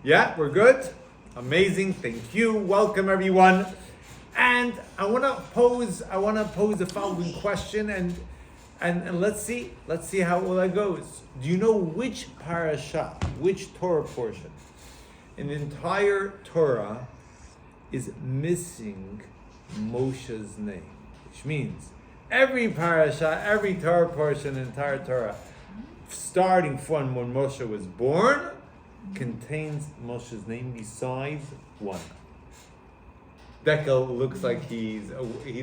Yeah, we're good. Amazing. Thank you. Welcome everyone. And I want to pose the following question and let's see how all that goes. Do you know which parasha, which Torah portion in the entire Torah is missing Moshe's name? Which means every parasha, every Torah portion in the entire Torah, starting from when Moshe was born, contains Moshe's name besides one. Dekel looks like he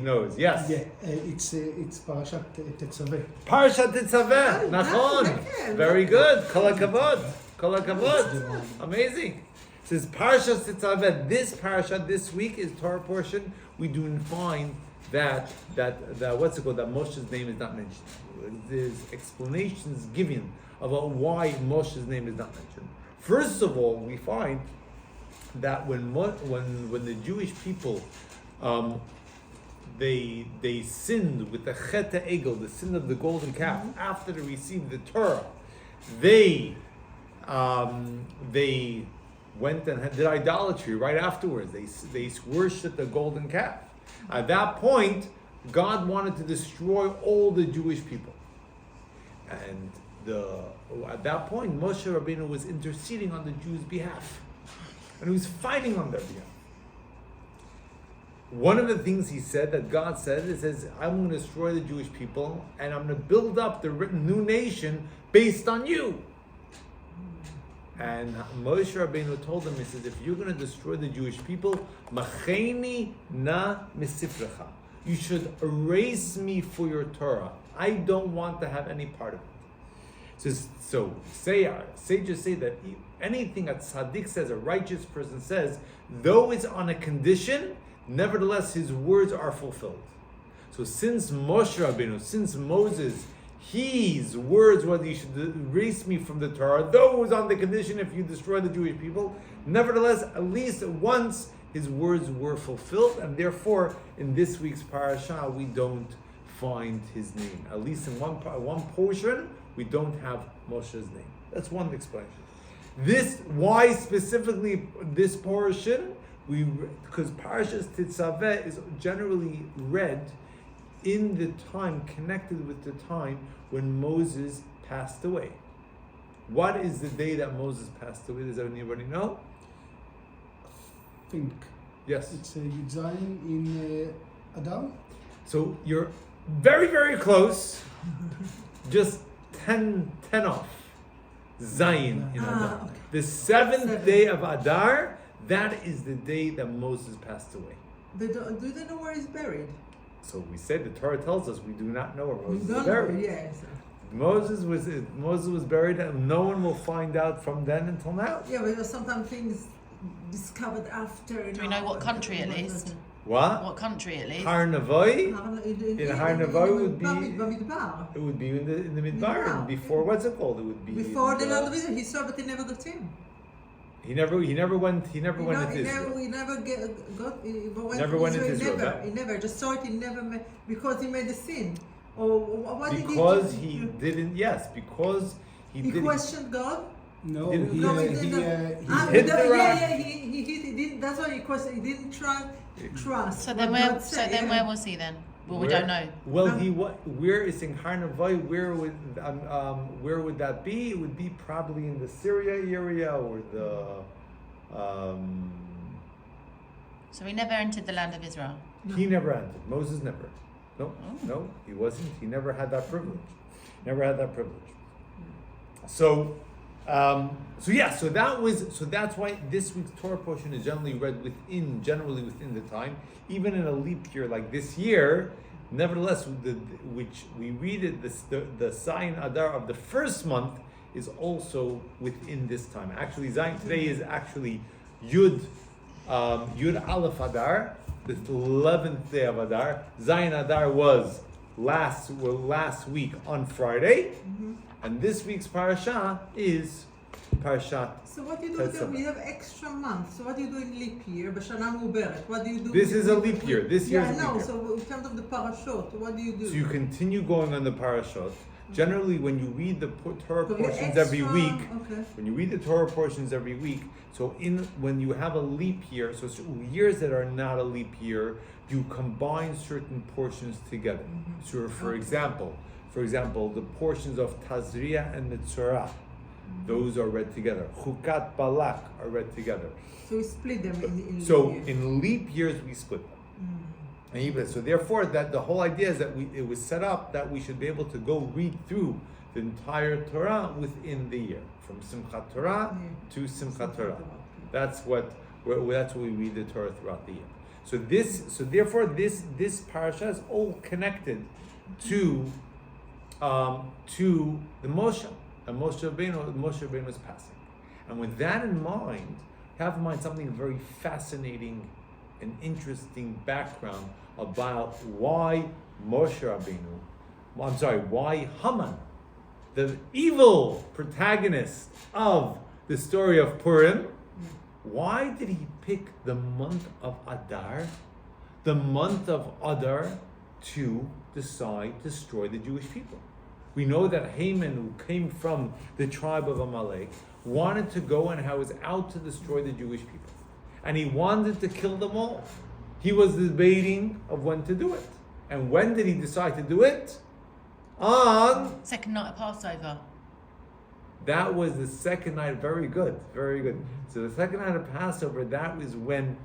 knows. Yes. Yeah, it's Parashat Tetzaveh. Parashat Tetzaveh. Nachon. Very good. Kol hakavod. Kol hakavod. Amazing. It says Parashat Tetzaveh. This parasha this week is Torah portion. We do find that what's it called? That Moshe's name is not mentioned. There's explanations given about why Moshe's name is not mentioned. First of all, we find that when the Jewish people they sinned with the Chet HaEgel, the sin of the golden calf, after they received the Torah, they went and did idolatry right afterwards. They worshipped the golden calf. At that point, God wanted to destroy all the Jewish people, and at that point, Moshe Rabbeinu was interceding on the Jews' behalf. And he was fighting on their behalf. One of the things he said, that God said, it says, I'm going to destroy the Jewish people and I'm going to build up the new nation based on you. And Moshe Rabbeinu told them, he says, if you're going to destroy the Jewish people, Macheni na misifrecha. You should erase me for your Torah. I don't want to have any part of it. So sages say that anything that tzaddik says, a righteous person says, though it's on a condition, nevertheless his words are fulfilled. So since Moshe Rabbeinu, since Moses, his words were that you should erase me from the Torah, though it was on the condition if you destroy the Jewish people, nevertheless, at least once his words were fulfilled, and therefore in this week's parasha we don't find his name. At least in one portion, we don't have Moshe's name. That's one explanation. Why specifically this portion? Because Parashat Tetzaveh is generally read in the time, connected with the time when Moses passed away. What is the day that Moses passed away? Does anybody know? I think. Yes. It's Yud Zayin in Adar. So you're very, very close. Just 10 off. Zayin in Adar. Okay. The seventh day of Adar, that is the day that Moses passed away. Do they know where he's buried? So we said, the Torah tells us we do not know where Moses We is don't know, buried. yes. Moses was buried, and no one will find out from then until now. Yeah, but sometimes things discovered after. Do we know what country at least? What? What country at least? Har Navoi? In Har Navoi would be. Bamidbar. It would be in the midbar, Yeah. and before what's it called? It would be Before the land of Israel, he saw, but he never got in. He never went to Israel. He never Never went into Israel. He never just saw it. He never because he made a sin. Or what did he do? Because he didn't. Yes, because he questioned God. No, Didn't- he No, hit he He didn't. That's why he questioned. He didn't trust. So then where was he then? Well, we don't know. Well, where is in Har Navoi? Where would that be? It would be probably in the Syria area or the. So he never entered the land of Israel. He never entered. Moses never. No, he wasn't. He never had that privilege. So that's why this week's Torah portion is generally read generally within the time, even in a leap year like this year. Nevertheless, which we read it, the Zayin Adar of the first month is also within this time. Actually, Zayin today is actually Yud Aleph Adar, the 11th day of Adar. Zayin Adar was last week on Friday, and this week's parasha is Parashat. So what do you do then? We have extra months. So what do you do in leap year? B'shana Muberet. What do you do? This is a leap year. This year is a leap year. So in terms of the parashot, what do you do? So you continue going on the parashot. Generally, when you read the Torah So you're portions every extra- week, Okay. when you read the Torah portions every week, so when you have a leap year, so years that are not a leap year, you combine certain portions together. So, for example, the portions of Tazria and Tetzua, those are read together. Chukat Balak are read together. So we split them in So years. in leap years we split them. And even so, therefore, that the whole idea is that it was set up that we should be able to go read through the entire Torah within the year, from Simchat Torah to Simchat Torah. That's what we read the Torah throughout the year. So therefore, this parasha is all connected to the Moshe. And Moshe Rabbeinu was passing. And with that in mind, have in mind something very fascinating and interesting background about why why Haman, the evil protagonist of the story of Purim, why did he pick the month of Adar, to decide to destroy the Jewish people? We know that Haman, who came from the tribe of Amalek, wanted to go and was out to destroy the Jewish people. And he wanted to kill them all. He was debating of when to do it. And when did he decide to do it? On... Second night of Passover. That was the second night. Very good, very good. So the second night of Passover, that was when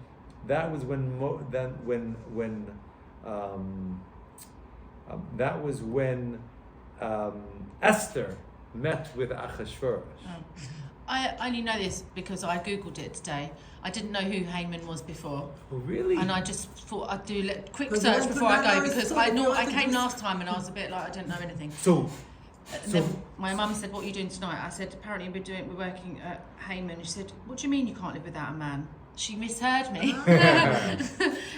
Esther met with Achashverosh. I only know this because I googled it today. I didn't know who Haman was before. Oh, really? And I just thought I'd do a quick Because search you before I want to go know because his I came last time and I was a bit like I didn't know anything. So And then my mum said, "What are you doing tonight?" I said, "Apparently we're working at Haman." She said, "What do you mean you can't live without a man?" She misheard me.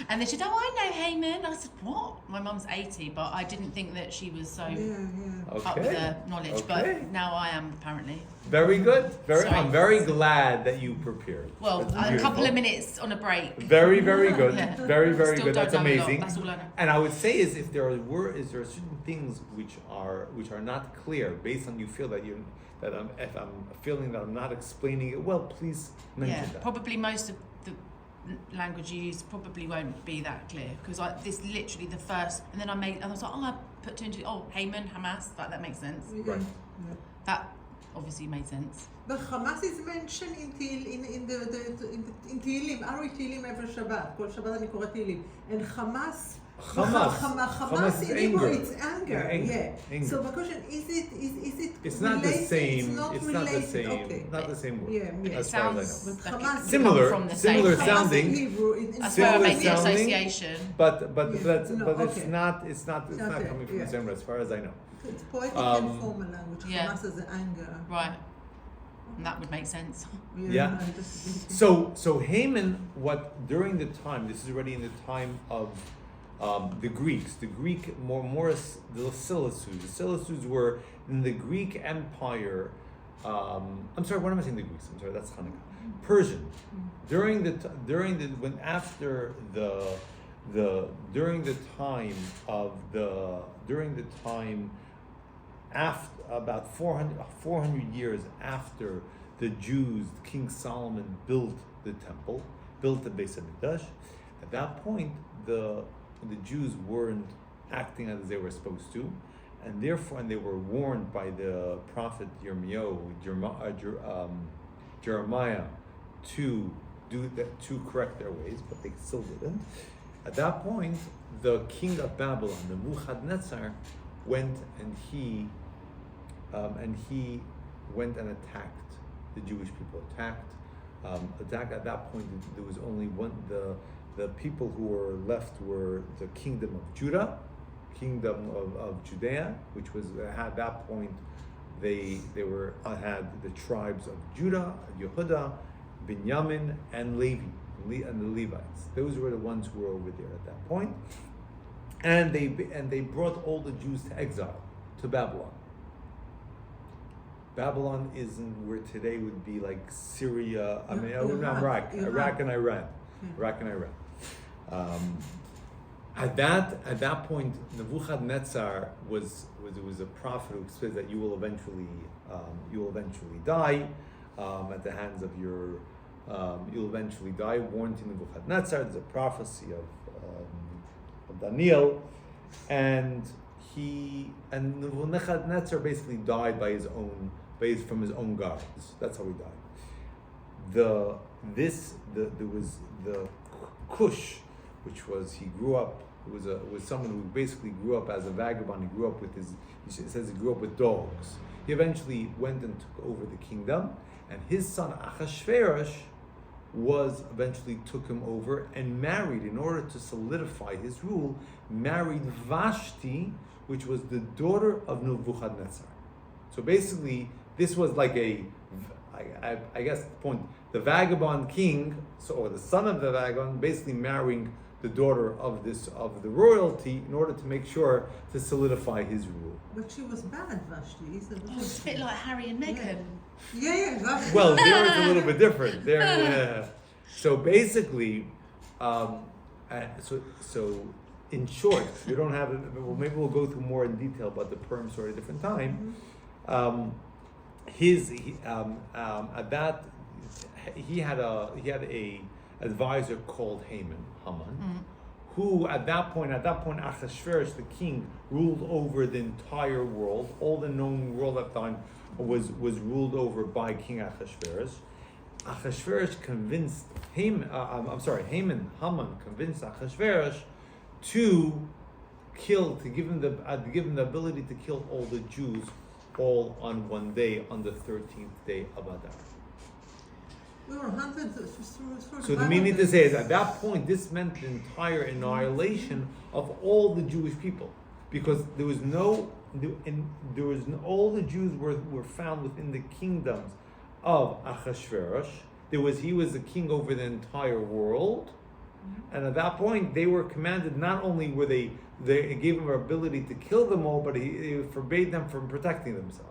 And then she said, "Oh, I know Haman." I said, "What?" My mum's 80, but I didn't think that she was so up with her knowledge. Okay. But now I am apparently. Very good. Sorry. I'm very glad that you prepared. Well, That's a couple beautiful. of minutes on a break. Very, very good. Yeah. Very, very Still good. don't That's know a lot. amazing. That's all I know. And I would say if there are certain things which are not clear based on you feel that if I'm feeling that I'm not explaining it well, please mention that. Probably most of the language you use probably won't be that clear because this literally the first, and then I was like, I put two and two. Oh, Haman, Hamas, that makes sense. Right. That obviously made sense. But Hamas is mentioned in Tehillim. I read Tehillim every Shabbat. Kol Shabbat אני קורא Tehillim. And Hamas Hamas is in Hebrew, anger. it's anger. Anger. So my question is it It's not the related? same. It's not related. Okay. Not the same word. Yeah. As far as I know. But like Hamas- it Similar- from the similar same sounding. Hamas in Hebrew, That's where I Similar made the sounding. association. But No, it's okay. not Okay, coming from the same word as far as I know. It's poetic and formal language. Yeah. Hamas is anger. Right. And that would make sense. Yeah. So Haman, during the time, this is already in the time of the Greeks. The Greek, more the Seleucids. The Seleucids were in the Greek Empire. I'm sorry, what am I saying? The Greeks. I'm sorry, that's Hanukkah. Persian. During the time after about 400 years after the Jews, King Solomon built the temple, built the Beis Hamikdash. At that point, the Jews weren't acting as they were supposed to, and therefore, they were warned by the prophet Jeremiah to do that, to correct their ways, but they still didn't. At that point, the king of Babylon, Nebuchadnezzar, went and he went and attacked the Jewish people. Attacked. At that point, there was only one. The people who were left were the kingdom of Judah, kingdom of Judea, which was at that point they had the tribes of Judah, Yehuda, Binyamin, and Levi, and the Levites. Those were the ones who were over there at that point. And they brought all the Jews to exile to Babylon. Babylon is where today would be like Syria. Iraq and Iran. At that point, Nebuchadnezzar was a prophet who says that you will eventually die at the hands of your you'll eventually die. Warned to Nebuchadnezzar. There's a prophecy of Daniel, and Nebuchadnezzar basically died from his own gods. That's how he died. There was the Cush, which was he grew up. It was someone who basically grew up as a vagabond. He grew up with it says he grew up with dogs. He eventually went and took over the kingdom, and his son Achashverosh eventually took him over and married, in order to solidify his rule, married Vashti, which was the daughter of Nebuchadnezzar. So basically, this was like I guess the point, the vagabond king, or the son of the vagabond, basically marrying the daughter of the royalty in order to make sure to solidify his rule. But she was bad, Vashti. It's a bit like Harry and Meghan. Yeah, Vashti. Well, there it's a little bit different. So basically, so in short, we don't have it. Well, maybe we'll go through more in detail about the Purim story at a different time. At that, he had a advisor called Haman, who at that point Achashverosh, the king, ruled over the entire world. All the known world at the time was ruled over by King Achashverosh. Achashverosh convinced Haman convinced Achashverosh to give him the ability to kill all the Jews all on one day, on the 13th day of Adar. So the meaning to say is, at that point, this meant the entire annihilation of all the Jewish people, because all the Jews were found within the kingdoms of Achashverosh. He was the king over the entire world, and at that point they were commanded. Not only were they gave them the ability to kill them all, but he forbade them from protecting themselves.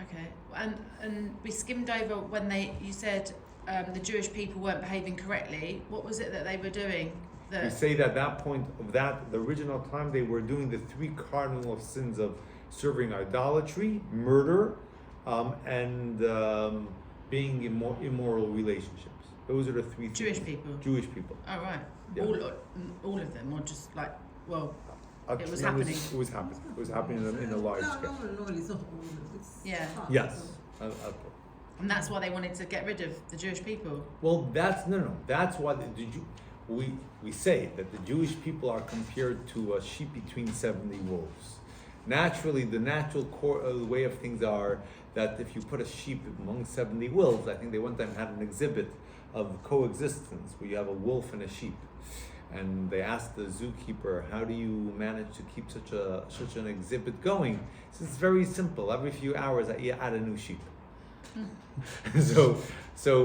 Okay, and we skimmed over when you said the Jewish people weren't behaving correctly. What was it that they were doing? We say that at that point of the original time, they were doing the 3 cardinal sins of serving idolatry, murder, and being in immoral relationships. Those are the 3 things. Jewish people. Jewish people. Oh right. Yeah. All of them, or just like it was It happening. It was happening. It was happening in a large scale. No, it's not all of it. It's Yeah. half. Yes. And that's why they wanted to get rid of the Jewish people. Well, that's why we say that the Jewish people are compared to a sheep between 70 wolves. Naturally, the natural way of things are that if you put a sheep among 70 wolves, I think they one time had an exhibit of coexistence where you have a wolf and a sheep, and they asked the zookeeper, "How do you manage to keep such an exhibit going?" He says, "It's very simple. Every few hours, I add a new sheep." So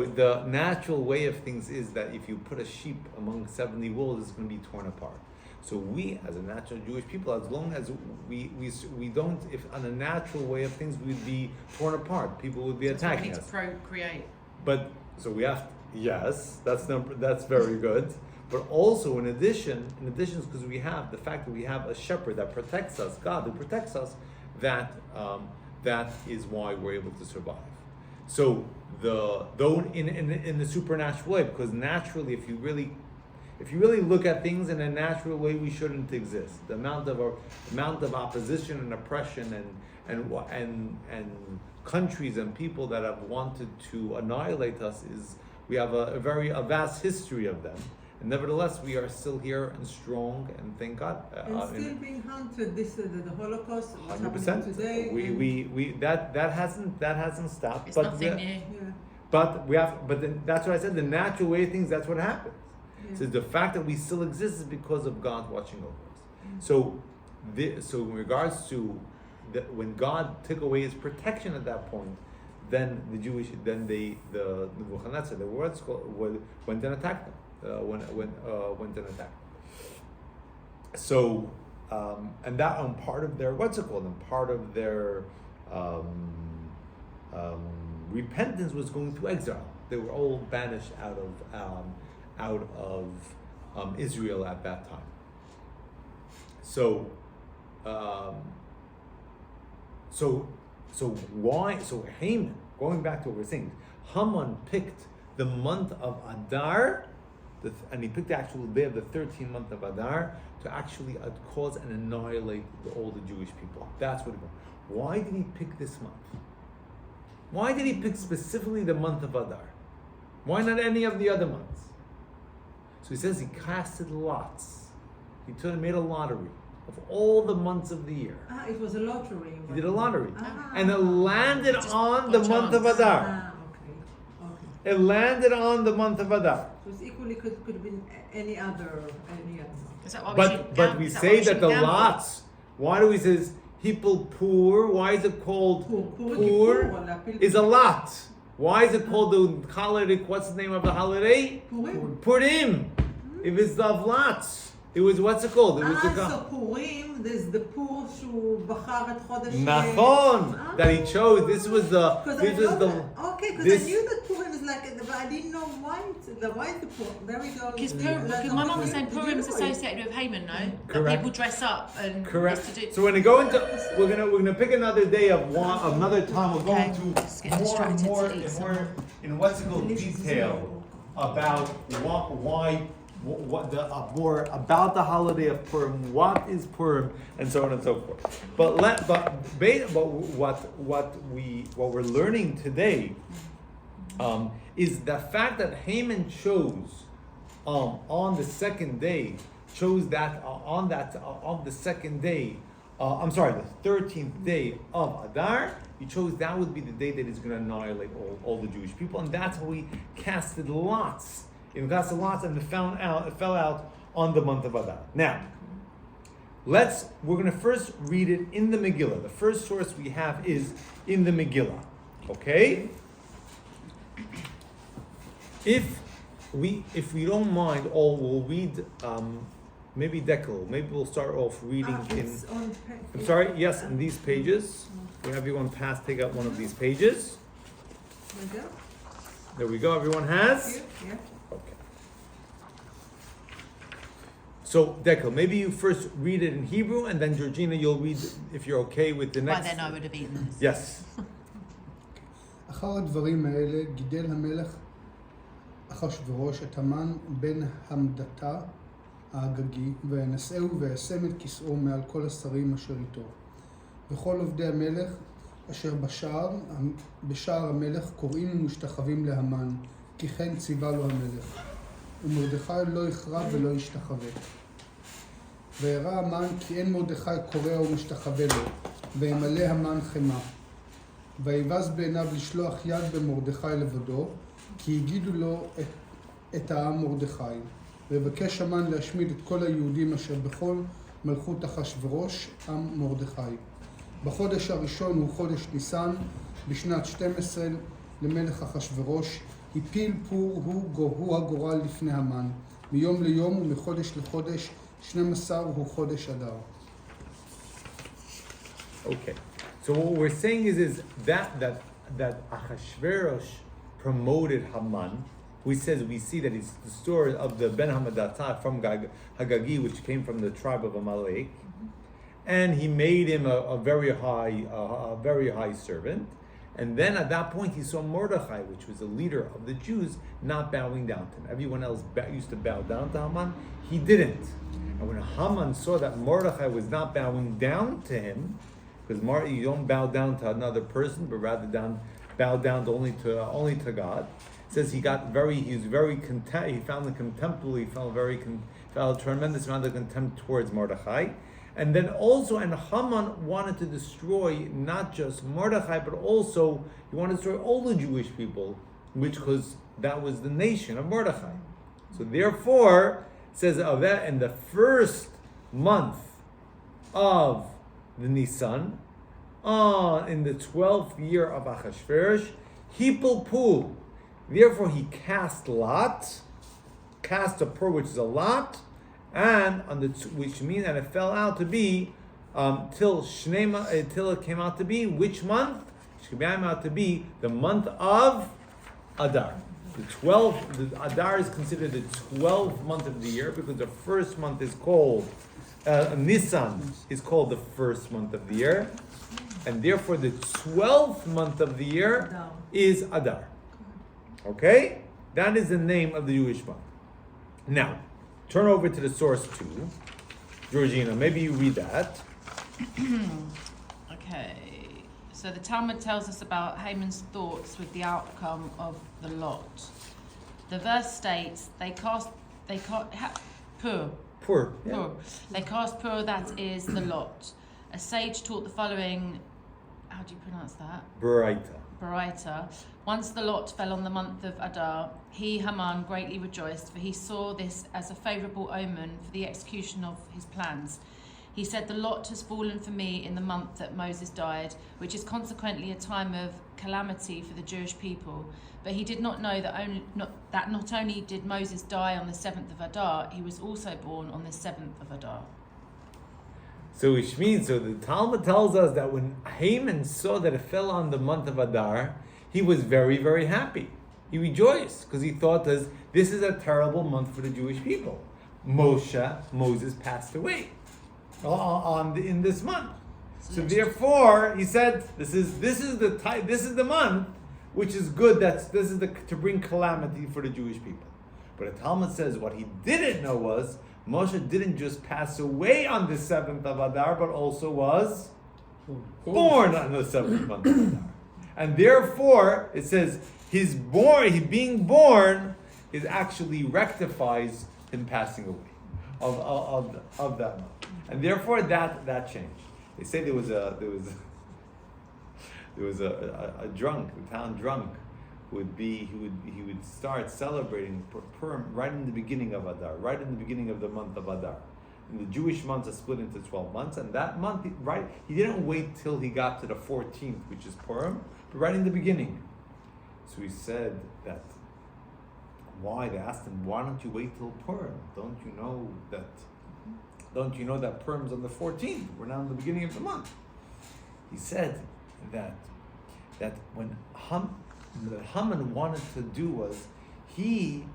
the natural way of things is that if you put a sheep among 70 wolves, it's going to be torn apart. So we, as a natural Jewish people, as long as we don't, if on a natural way of things, we'd be torn apart. People would be attacking us. We need to procreate. But so we have yes, that's very good. But also in addition, because we have the fact that we have a shepherd that protects us, God who protects us, that is why we're able to survive. So though in the supernatural way, because naturally, if you really look at things in a natural way, we shouldn't exist. The amount of opposition and oppression and countries and people that have wanted to annihilate us we have a vast history of them. And nevertheless, we are still here and strong, and thank God. And still being hunted. The Holocaust. What's 100%. happening today? That hasn't stopped. It's nothing new. Yeah. But then that's what I said. The natural way of things, that's what happens. Yeah. So the fact that we still exist is because of God watching over us. So in regards to when God took away His protection at that point, then the Nebuchadnezzar, the words went and attacked them. Went and attacked. So, and that on part of their part of their repentance was going through exile. They were all banished out of Israel at that time. So why? So Haman, going back to what we're saying, Haman picked the month of Adar, and he picked the actual day of the 13th month of Adar to actually cause and annihilate all the Jewish people. That's what it was. Why did he pick this month? Why did he pick specifically the month of Adar? Why not any of the other months? So he says he casted lots. He made a lottery of all the months of the year. It was a lottery. He did a lottery. And it landed on the month of Adar. Okay. It landed on the month of Adar. So it equally could have been any other Is that why But we say that the lots, why do we say people poor? Why is it called poor? Is a lot. Why is it called the holiday? What's the name of the holiday? Purim. If it's of lots. It was, what's it called? It was so Purim, there's the Pur שהוא בחר את חודש... Nachon, that he chose. This was the... Okay, because I knew that Purim is like, but I didn't know why it's the Purim. There we go. Because my mum was saying Purim is associated with Haman, no? Correct. That people dress up and... Correct. So when we go into... We're gonna pick another day of another time. We'll go into more in what's it called, detail about why more about the holiday of Purim, what is Purim, and so on and so forth. But what we're learning today is the fact that Haman chose on the second day, on the second day. The 13th day of Adar. He chose that would be the day that he's going to annihilate all the Jewish people, and that's how he casted lots. It casted lots, and it fell out on the month of Adar. Now, we're going to first read it in the Megillah. The first source we have is in the Megillah. Okay? If we don't mind, we'll read maybe Dekel. Maybe we'll start off reading in these pages. We have everyone take out one of these pages. There we go. Everyone has? Yeah. Okay. So, Dekel, maybe you first read it in Hebrew, and then Georgina, you'll read, if you're okay with the next. By then I would have eaten this. Yes. אחר הדברים האלה גידל המלך אחשוורוש את המן בן המדתה האגגי, וינשאהו וישם את כיסאו מעל כל השרים אשר איתו. וכל עובדי המלך אשר בשער המלך קוראים ומשתחווים להמן, כי כן ציווה לו המלך. ומרדכי לא יכרע ולא ישתחווה. וירא המן כי אין מרדכי קורע ומשתחווה לו, וימלא המן חמה. ויבז בעיניו לשלוח יד במרדכי לבדו, כי הגידו לו את העם מרדכי. ובקש המן להשמיד את כל היהודים אשר בכל מלכות אחשוורוש, עם מרדכי. בחודש הראשון הוא חודש ניסן, בשנת 12 למלך אחשוורוש, הפיל פור הוא הגורל לפני המן, מיום ליום ומחודש לחודש, 12 הוא חודש אדר. Okay. So what we're saying is that Ahasuerus promoted Haman. We see that it's the story of the Ben Hamadatah from Hagagi, which came from the tribe of Amalek, and he made him a very high servant. And then at that point he saw Mordechai, which was the leader of the Jews, not bowing down to him. Everyone else used to bow down to Haman. He didn't. And when Haman saw that Mordechai was not bowing down to him, because you don't bow down to another person, but rather bow down only to God. It says he was very content. He found the contemptible. He felt a tremendous amount of contempt towards Mordechai. And then also, and Haman wanted to destroy not just Mordechai, but also he wanted to destroy all the Jewish people, because that was the nation of Mordechai. So therefore, it says in the first month of the Nisan, in the 12th year of Ahasuerus, Hipul Pul. Therefore, he cast a pur, which is a lot, and which means that it fell out to be till it came out to be which month? It came out to be the month of Adar. the Adar is considered the 12th month of the year because the first month is called, Nisan is called the first month of the year. And therefore the 12th month of the year Adar. is Adar. Okay? That is the name of the Jewish month. Now, turn over to the source 2. Georgina, maybe you read that. Okay, so the Talmud tells us about Haman's thoughts with the outcome of the lot. The verse states, They cast Pur. Pur. Yeah. Pur. They cast Pur, that is the lot. A sage taught the following, how do you pronounce that? Baraita. Baraita. Once the lot fell on the month of Adar, he, Haman, greatly rejoiced, for he saw this as a favourable omen for the execution of his plans. He said, the lot has fallen for me in the month that Moses died, which is consequently a time of calamity for the Jewish people. But he did not know that not only did Moses die on the 7th of Adar, he was also born on the 7th of Adar. So which means, so the Talmud tells us that when Haman saw that it fell on the month of Adar, he was very, very happy. He rejoiced because he thought this is a terrible month for the Jewish people. Moses passed away in this month. So therefore, he said, this is the month which is good. To bring calamity for the Jewish people. But the Talmud says what he didn't know was Moshe didn't just pass away on the 7th of Adar, but also was born on the 7th month of Adar. And therefore, it says he being born is actually rectifies him passing away of that month. And therefore that changed. They say there was a drunk, a town drunk, he would start celebrating Purim right in the beginning of Adar, right in the beginning of the month of Adar. And the Jewish months are split into 12 months, and that month, he didn't wait till he got to the 14th, which is Purim, but right in the beginning. So he said that, why? They asked him, why don't you wait till Purim? Don't you know that Purim's on the 14th? We're now in the beginning of the month. He said that when Haman wanted to do was, he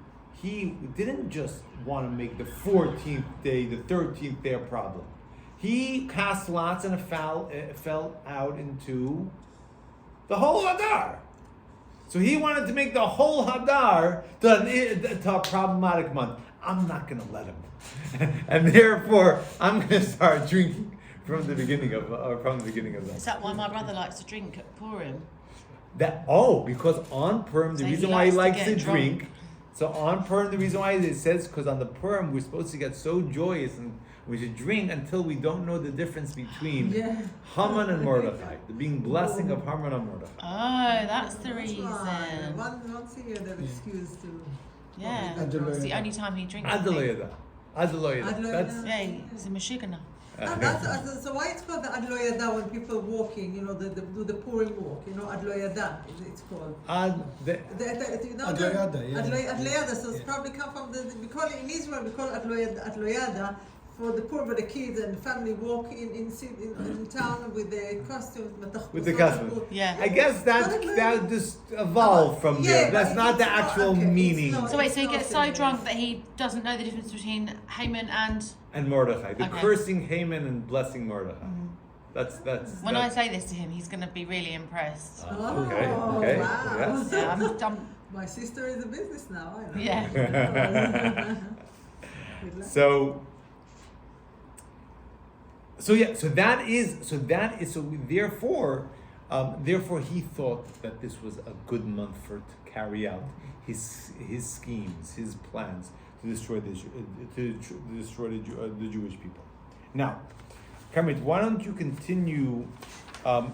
didn't just want to make the 14th day, the 13th day a problem. He cast lots and it fell out into the whole Hadar. So he wanted to make the whole Hadar to a problematic month. I'm not going to let him. And therefore, I'm going to start drinking from the beginning of that. Is that why my brother likes to drink at Purim? Because on Purim, the So reason he why he likes likes to to get drink. drunk. So on Purim, the reason why it says, because on the Purim, we're supposed to get so joyous and we should drink until we don't know the difference between Haman and Mordechai. The being blessing of Haman and Mordechai. Oh, that's the reason. Once a year they're excused to. Yeah, Adar it's the only time he drinks. Adaloyada. That's Yeah, he's a Meshigana. So why it's called the Ad Lo Yada when people walking, do the Purim walk, Ad Lo Yada, it's called. Ad Lo Yada, yeah. Ad Lo Yada, so it's probably come from we call it in Israel, we call it Ad Lo Yada for the poor, but the kids and the family walk in town with the costumes. with the costume. Yeah. I guess that just evolved from there. That's not the actual meaning. So wait, so he gets so drunk that he doesn't know the difference between Haman and Mordechai. The Okay. cursing Haman and blessing Mordechai. That's when I say this to him, he's going to be really impressed. Okay. Wow. Yes. Yeah, I'm My sister is a business now, I know. yeah. Therefore he thought that this was a good month to carry out his schemes, his plans to destroy the Jewish people. Now, Kermit, why don't you continue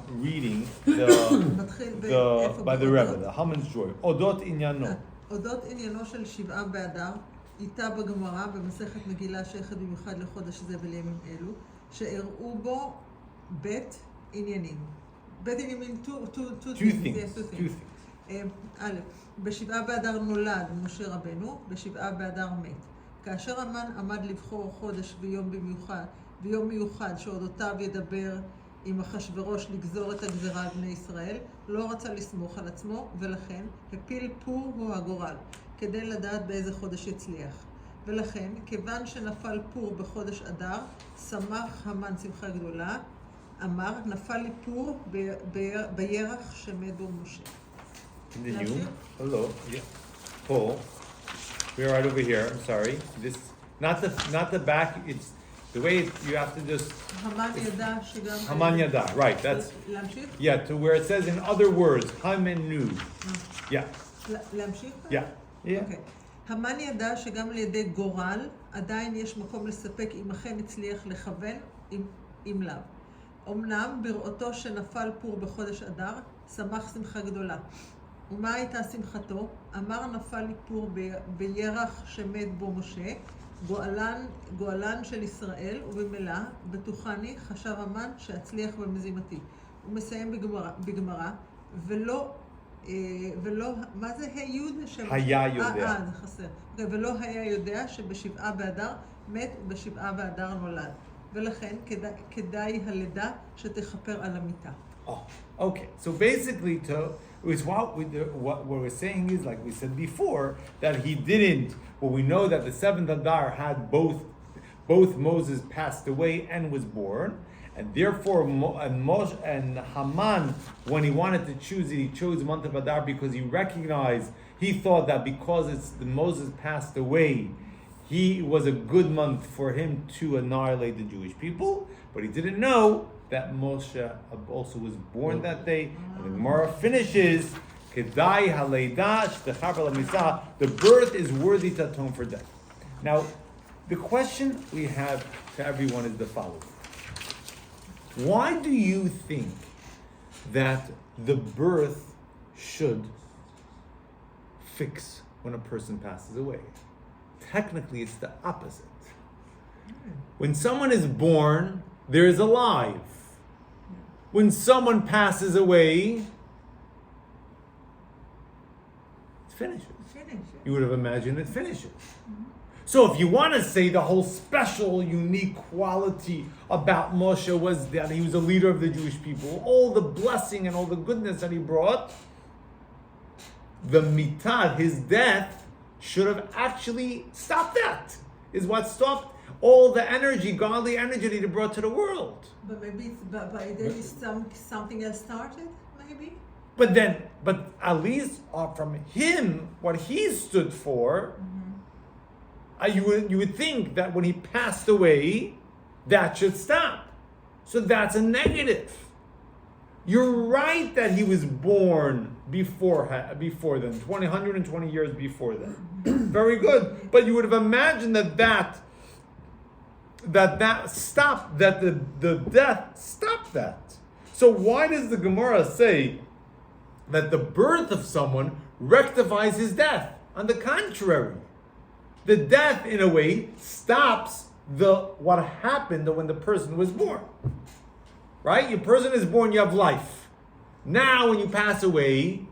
reading by the Rebbe, the Haman's joy. Odot inyano. אודות עניינו של 7 באדר, איתה בגמרא, במסכת מגילה שייכת במיוחד לחודש זה ולימים אלו, שהראו בו בית עניינים. בית עניינים, two things. א', ב7 באדר נולד משה רבנו, ב7 באדר מת. כאשר המן עמד לבחור חודש ויום מיוחד שאודותיו ידבר עם אחשוורוש לגזור את הגזרה על בני ישראל, לא רצה לסמוך על עצמו, ולכן הפיל פור הוא הגורל, כדי לדעת באיזה חודש יצליח. ולכן, כיוון שנפל פור בחודש אדר, שמח המן שמחה גדולה, אמר, נפל לי פור בירח שמת בו משה. Continue. Hello. Yeah. Paul. We're right over here. I'm sorry. This not the back. It's the way you have to just המן ידע שגם... Haman yada. Right. That's להמשיך? yeah. To where it says in other words, Hamenu. Yeah. להמשיך? Yeah. Yeah. אוקיי. המן ידע שגם על ידי גורל עדיין יש מקום לספק אם אכן הצליח לכוון אם לאו. אמנם בראותו שנפל פור בחודש אדר, שמח שמחה גדולה. ומה הייתה שמחתו? אמר נפל לי פור בירח שמת בו משה, גואלן של ישראל, ובמילא בטוחני חשב המן שאצליח במזימתי. הוא מסיים בגמרא, ולא, מה זה היוד? היה יודע. זה חסר. ולא היה יודע שבשבעה באדר מת ובשבעה באדר נולד. ולכן כדאי הלידה שתכפר על המיטה. Oh, okay. So basically, what we're saying is, like we said before, that he didn't. Well, we know that the seventh Adar had both Moses passed away and was born, and therefore Moshe and Haman, when he wanted to choose it, he chose the month of Adar because he thought that because Moses passed away, he was a good month for him to annihilate the Jewish people, but he didn't know that Moshe also was born that day. And the Gemara finishes, Kedai haleida shtechaber lamisa. The birth is worthy to atone for death. Now, the question we have to everyone is the following. Why do you think that the birth should fix when a person passes away? Technically, it's the opposite. When someone is born, there is alive. When someone passes away, it finishes. You would have imagined it finishes. So if you want to say the whole special, unique quality about Moshe was that he was a leader of the Jewish people, all the blessing and all the goodness that he brought, the mitad, his death, should have actually stopped that. Is what stopped all the energy, godly energy that he brought to the world. But maybe by then something else started, maybe? But at least from him, what he stood for, you would think that when he passed away, that should stop. So that's a negative. You're right that he was born before then, 120 years before then. Very good. But you would have imagined that stopped, that the death stopped that. So why does the Gemara say that the birth of someone rectifies his death? On the contrary, the death, in a way, stops what happened when the person was born. Right? Your person is born, you have life. Now, when you pass away,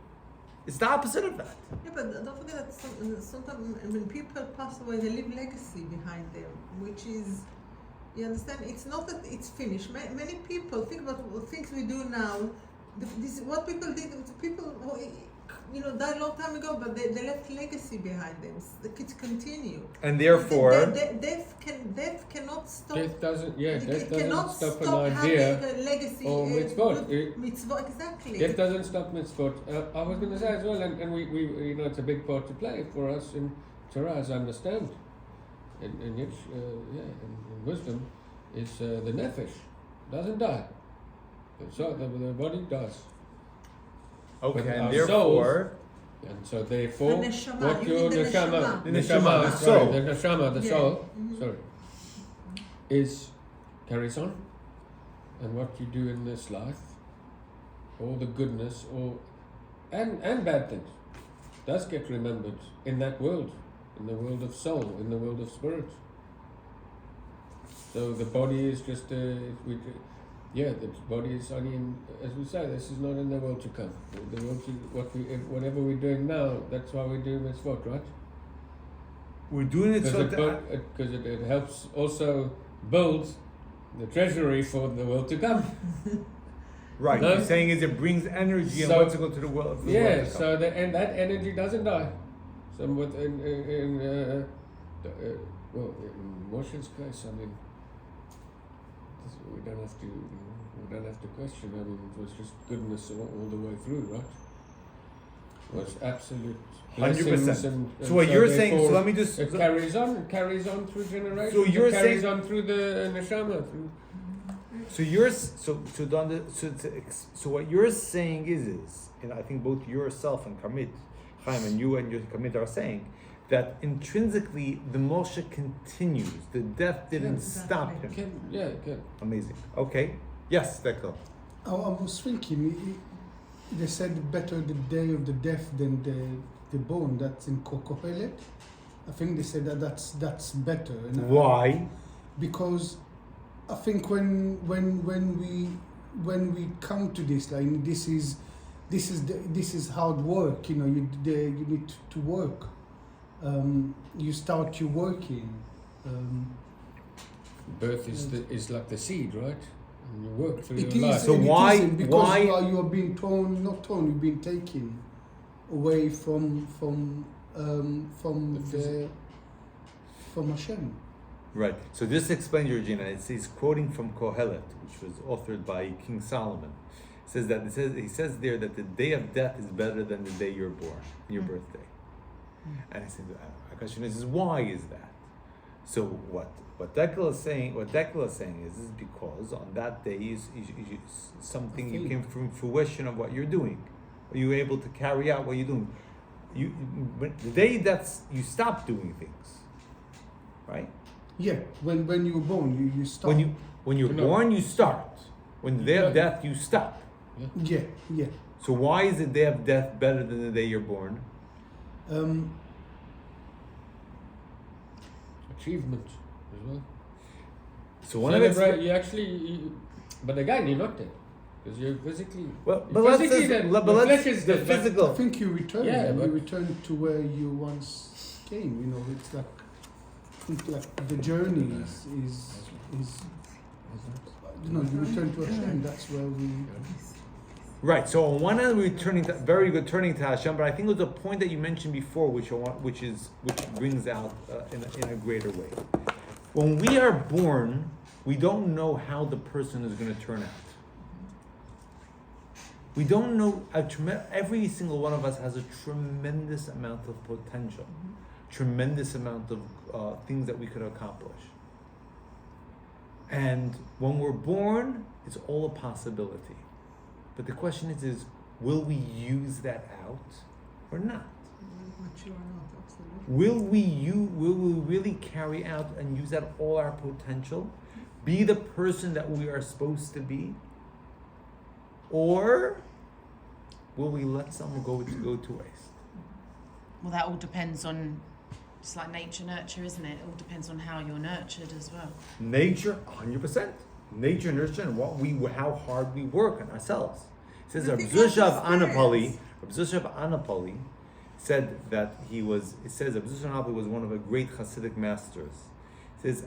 it's the opposite of that. Yeah, but don't forget that sometimes when people pass away, they leave legacy behind them, which is, you understand? It's not that it's finished. Many people think about things we do now. This is what people did. People who, died a long time ago, but they left legacy behind them. The kids continue. And therefore, death cannot stop. Death doesn't cannot stop stop an idea having a legacy. or mitzvot. Mitzvot, exactly. Death doesn't stop mitzvot. I was going to say as well, and we it's a big part to play for us in Torah, as I understand, and yet, in wisdom, is the nefesh doesn't die. So the body does. okay, But and our therefore, And so therefore, The neshama, what you your mean the neshama, neshama. The neshama, the soul. the neshama, the Yeah. soul, sorry, is carries on, and what you do in this life, all the goodness, and bad things, does get remembered in that world, in the world of soul, in the world of spirit. So the body is just the body is only in, as we say, this is not in the world to come. The world whatever we're doing now, that's why we're doing mitzvot, right? we're doing it so that Because it helps also build the treasury for the world to come. Right. No? What you're saying is it brings energy and So- wants to go to the world. For the Yeah, world to come. so and that energy doesn't die. So with in Moshe's case, I mean, we don't have to question. I mean, it was just goodness all the way through, right? It was absolute 100%. blessings and So what you're saying? So therefore let me just. it carries on through generations. So you're it carries saying- on through the neshama. So you're so what you're saying is, and I think both yourself and Chaim and you and your Kamit are saying that intrinsically the Moshe continues. The death didn't stop him. Can. Amazing. Okay. Yes, Dekel. I was thinking, they said better the day of the death than the born. That's in Kohelet. I think they said that's better. And Why? because I think when we come to this, like this is hard work. You know, you need to work. You start your working. Birth is like the seed, right? And you work through It your is. life. So and it why- isn't, because why- you are being you've been taken away from Hashem. Right. So this explains, Georgina. He's quoting from Kohelet, which was authored by King Solomon. He says there that the day of death is better than the day you're born, your birthday. And I said, my question is why is that? So what Dekel is saying is because on that day is something you came from fruition of what you're doing. Are you able to carry out what you're doing? The day that's you stop doing things, right? Yeah, when you were born, you start. When you're No. born, you start. When the day of death, you stop. Yeah. So why is the day of death better than the day you're born? Achievement as well. So one of it's But again, you're not dead because you're physically. but you're let's physically dead. but The let's flesh is the dead, but- physical. I think you return. Yeah, you but- return to where you once came. You know, it's like I think like the journey is you return to Hashem. That's where we. Right. So on one hand, we're turning to Hashem, but I think it was a point that you mentioned before, which brings out in a greater way. When we are born, we don't know how the person is going to turn out. We don't know. Every single one of us has a tremendous amount of potential, tremendous amount of things that we could accomplish. And when we're born, it's all a possibility. But the question is will we use that out or not? Mature or not, absolutely. Will we really carry out and use out all our potential? Be the person that we are supposed to be? Or will we let someone go to waste? Well, that all depends on, it's like nature, nurture, isn't it? It all depends on how you're nurtured as well. Nature, 100%. Nature, nurture, and how hard we work on ourselves. It says I Reb think Zusha that's of experience. Anapoli said that Reb Zusha of Anapoli was one of the great Hasidic masters. He says,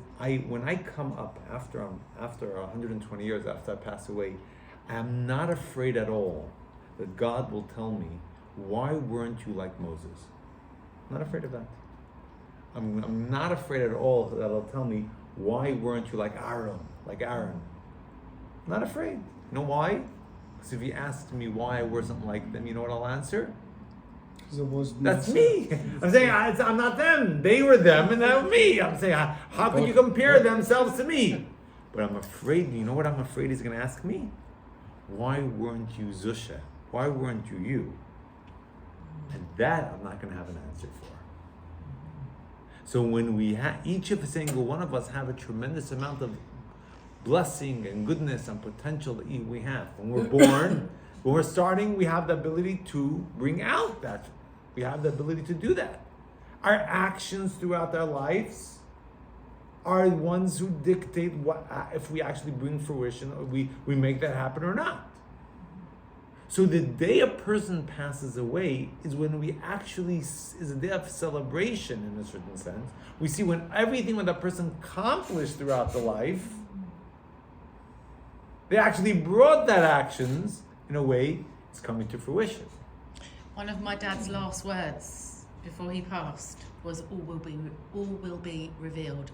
when I come up after 120 years after I pass away, I am not afraid at all that God will tell me, why weren't you like Moses? I'm not afraid of that. I'm not afraid at all that he'll tell me, why weren't you like Aaron? I'm not afraid. You know why? Because if he asked me why I wasn't like them, you know what I'll answer? There was That's me. I'm saying I'm not them. They were them and that was me. I'm saying, how could you compare themselves to me? But I'm afraid, you know what I'm afraid he's going to ask me? Why weren't you Zusha? Why weren't you you? And that I'm not going to have an answer for. So when we each of single one of us have a tremendous amount of blessing and goodness and potential that we have. When we're born, when we're starting, we have the ability to bring out that. We have the ability to do that. Our actions throughout our lives are the ones who dictate what if we actually bring fruition, or we make that happen or not. So the day a person passes away is when we actually, is a day of celebration in a certain sense. We see when that person accomplished throughout the life, They actually brought that actions, in a way, it's coming to fruition. One of my dad's last words before he passed was, all will be revealed.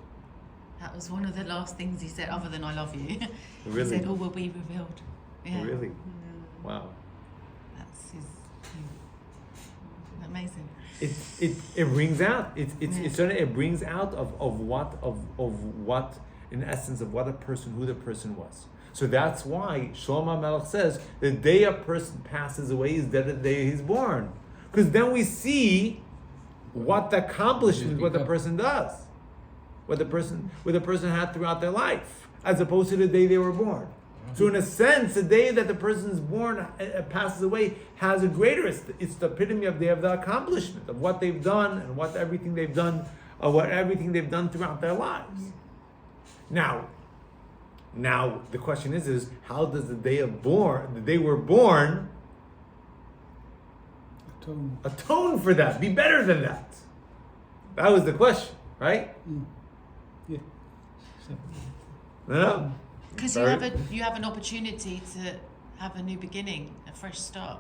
That was one of the last things he said, other than I love you. Really? He said, all will be revealed. Yeah. Really? Wow. That's his amazing. It brings out it brings out of what in essence of what who the person was. So that's why Shlomo Melech says the day a person passes away is the day he's born, because then we see what the accomplishment, what the person does, what the person had throughout their life, as opposed to the day they were born. So in a sense, the day that the person is born, passes away, has a greater, it's the epitome of the accomplishment of what they've done and what everything they've done throughout their lives. Now the question is how does the day we're born, atone for that, be better than that? That was the question, right? Yeah. No. Because you have an opportunity to have a new beginning, a fresh start,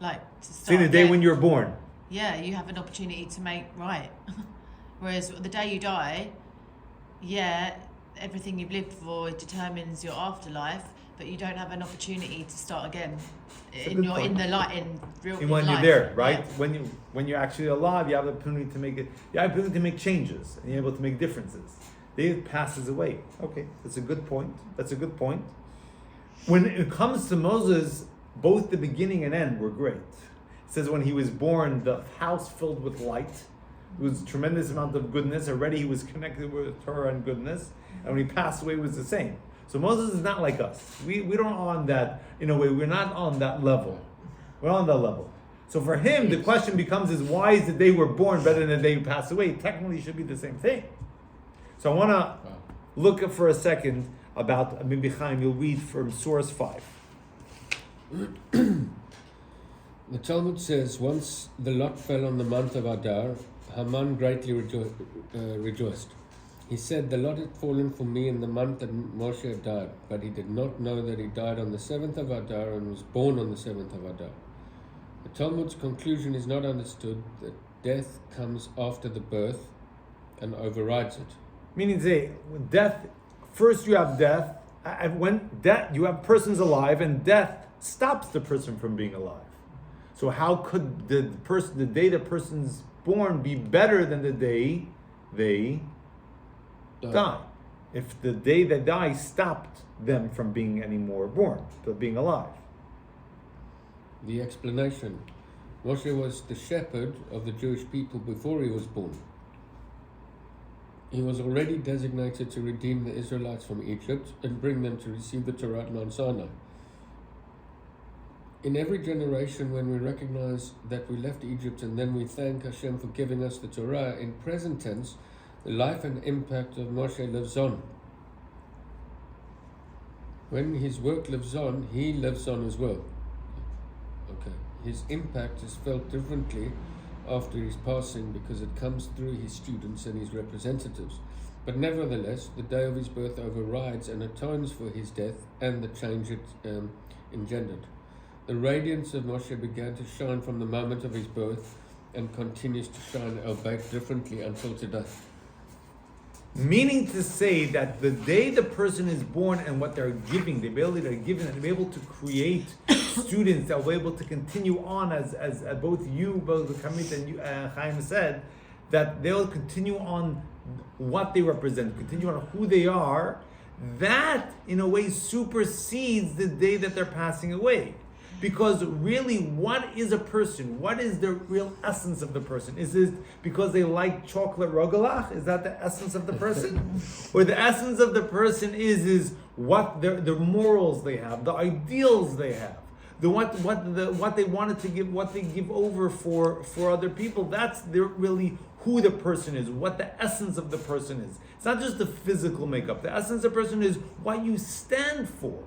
like to start. See, the day again. when you're born. Yeah, you have an opportunity to make right. Whereas the day you die, yeah, everything you've lived for determines your afterlife, but you don't have an opportunity to start again in real When life. you're there, right? Yeah. When you're actually alive, you have the opportunity to make it. You have the opportunity to make changes, and you're able to make differences. It passes away. Okay, that's a good point. When it comes to Moses, both the beginning and end were great. It says when he was born, the house filled with light. It was a tremendous amount of goodness. Already he was connected with Torah and goodness. And when he passed away, it was the same. So Moses is not like us. We don't on that, in a way, we're not on that level. We're on that level. So for him, the question becomes is why is the day we're born better than the day we pass away? Technically, it should be the same thing. So I want to look for a second about, maybe Chaim, you'll read from source 5. The Talmud says, once the lot fell on the month of Adar, Haman greatly rejoiced. He said, the lot had fallen for me in the month that Moshe had died, but he did not know that he died on the 7th of Adar and was born on the 7th of Adar. The Talmud's conclusion is not understood that death comes after the birth and overrides it. Meaning, say, death. First, you have death. And when death, you have persons alive, and death stops the person from being alive. So, how could the day the person's born, be better than the day they die? If the day they die stopped them from being any more born, from being alive. The explanation: Moshe was the shepherd of the Jewish people before he was born. He was already designated to redeem the Israelites from Egypt and bring them to receive the Torah at Mount Sinai. In every generation, when we recognize that we left Egypt and then we thank Hashem for giving us the Torah, in present tense, the life and impact of Moshe lives on. When his work lives on, he lives on as well. Okay. His impact is felt differently after his passing because it comes through his students and his representatives. But nevertheless, the day of his birth overrides and atones for his death and the change it engendered. The radiance of Moshe began to shine from the moment of his birth and continues to shine, albeit differently, until today. Meaning to say that the day the person is born and what they're giving, the ability they're giving, and they're able to create students that will be able to continue on, as both Kamit and you, Chaim said, that they'll continue on what they represent, continue on who they are. That, in a way, supersedes the day that they're passing away. Because really, what is a person? What is the real essence of the person? Is it because they like chocolate rogalach? Is that the essence of the person? Or the essence of the person is what the morals they have, the ideals they have, what they wanted to give, what they give over for other people. That's really who the person is, what the essence of the person is. It's not just the physical makeup. The essence of the person is what you stand for.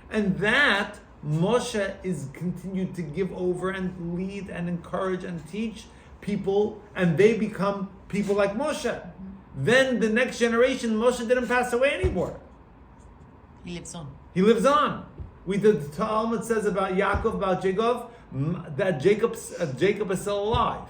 And that Moshe is continued to give over and lead and encourage and teach people, and they become people like Moshe. Then the next generation, Moshe didn't pass away anymore. He lives on. He lives on. The Talmud says about Yaakov, about Jacob, that Jacob is still alive.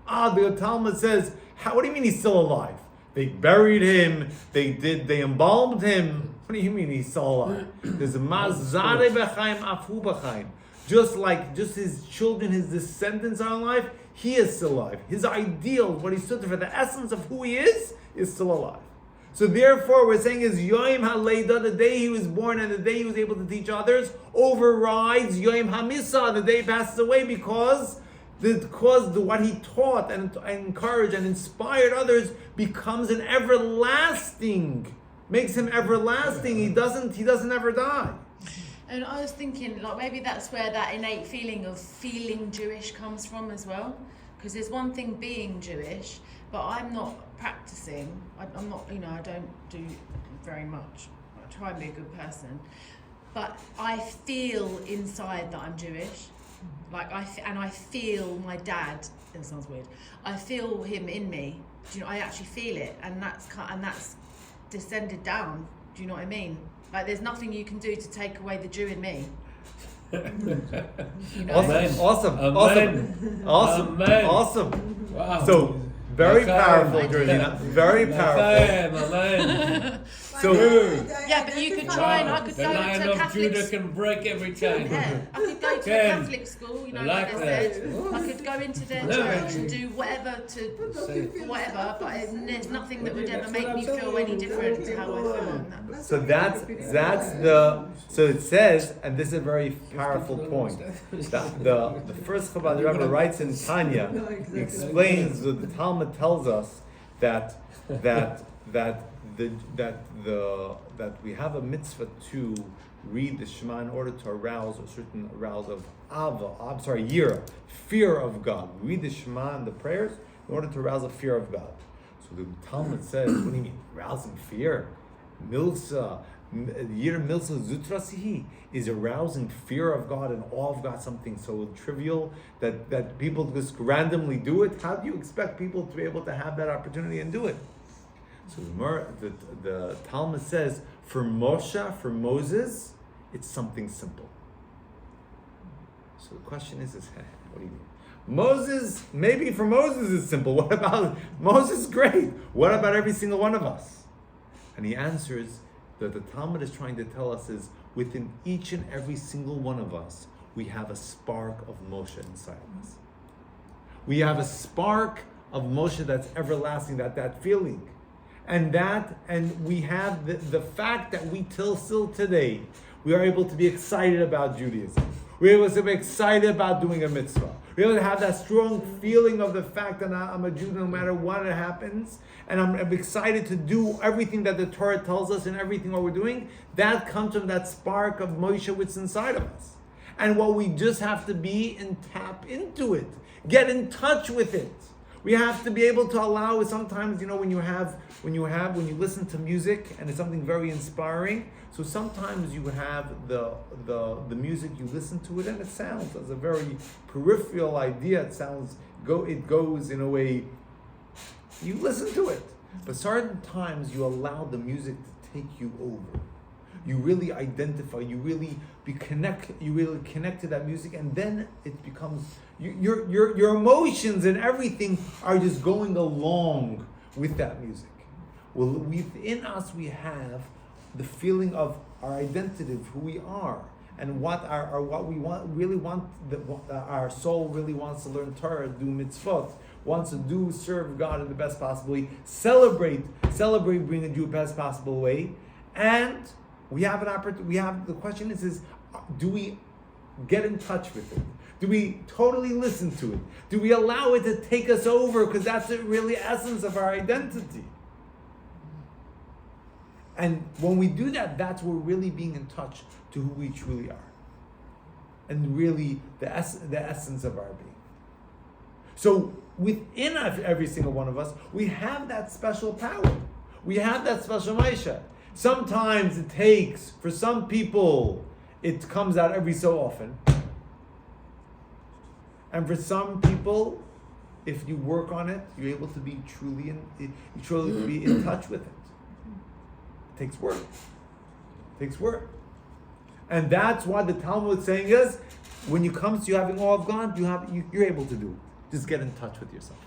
The Talmud says, what do you mean he's still alive? They buried him, they embalmed him. What do you mean he's still alive? There's a mazare b'chaim afu b'chaim. Just his children, his descendants are alive, he is still alive. His ideal, what he stood for, the essence of who he is still alive. So therefore, we're saying is Yom HaLeida, the day he was born and the day he was able to teach others, overrides Yom HaMisa, the day he passes away, because what he taught and encouraged and inspired others becomes an everlasting, makes him everlasting. He doesn't ever die. And I was thinking, like, maybe that's where that innate feeling of feeling Jewish comes from as well. Because there's one thing being Jewish, but I'm not practicing. I'm not, I don't do very much. I try and be a good person. But I feel inside that I'm Jewish. Like, I feel my dad, it sounds weird, I feel him in me. I actually feel it. And that's descended down. Do you know what I mean? Like, there's nothing you can do to take away the Jew in me. Awesome. Wow. So, very powerful, Georgina. Very powerful. Amen. So, yeah, but you could try, and I could The go Lion to a of Catholic Judah can break every chain. Yeah, I could go to a Ken, Catholic school, like like I that. said. I could go into their No. church and do whatever, but there's nothing that would ever make me feel any different to how I feel on that. so so it says, and this is a very powerful point, that the first Chabad Rebbe writes in Tanya, he explains that the Talmud tells us that we have a mitzvah to read the Shema in order to arouse a certain arousal of yira, fear of God. We read the Shema and the prayers in order to arouse a fear of God. So the Talmud says, what do you mean, arousing fear? Milsa, yira milsa zutrasihi, is arousing fear of God and awe of God something so trivial that people just randomly do it? How do you expect people to be able to have that opportunity and do it? So the Talmud says, for Moses, it's something simple. So the question is what do you mean? Moses, maybe for Moses it's simple. What about Moses? Great. What about every single one of us? And he answers that the Talmud is trying to tell us is within each and every single one of us, we have a spark of Moshe inside of us. We have a spark of Moshe that's everlasting, that feeling. And we have the fact that we still today, we are able to be excited about Judaism. We're able to be excited about doing a mitzvah. We're able to have that strong feeling of the fact that I'm a Jew no matter what it happens. And I'm excited to do everything that the Torah tells us and everything what we're doing. That comes from that spark of Moshe which is inside of us. And what we just have to be and tap into it. Get in touch with it. We have to be able to allow it. Sometimes, when you listen to music and it's something very inspiring. So sometimes you have the music, you listen to it and it sounds as a very peripheral idea. It goes in a way, you listen to it. But certain times you allow the music to take you over. You really identify, you really connect to that music, and then it becomes your emotions and everything are just going along with that music. Well, within us we have the feeling of our identity, of who we are, and what we want. Our soul really wants to learn Torah, do mitzvot, wants to serve God in the best possible way, celebrate, bring a Jew the best possible way, and we have an opportunity. The question is, do we get in touch with it? Do we totally listen to it? Do we allow it to take us over? Because that's the really essence of our identity. And when we do that, that's when we're really being in touch to who we truly are. And really the essence of our being. So within every single one of us, we have that special power. We have that special Maisha. Sometimes it takes, for some people, it comes out every so often. And for some people, if you work on it, you're able to be truly be in touch with it. It takes work. And that's why the Talmud is saying is, when it comes to having awe of God, you're able to do it. Just get in touch with yourself.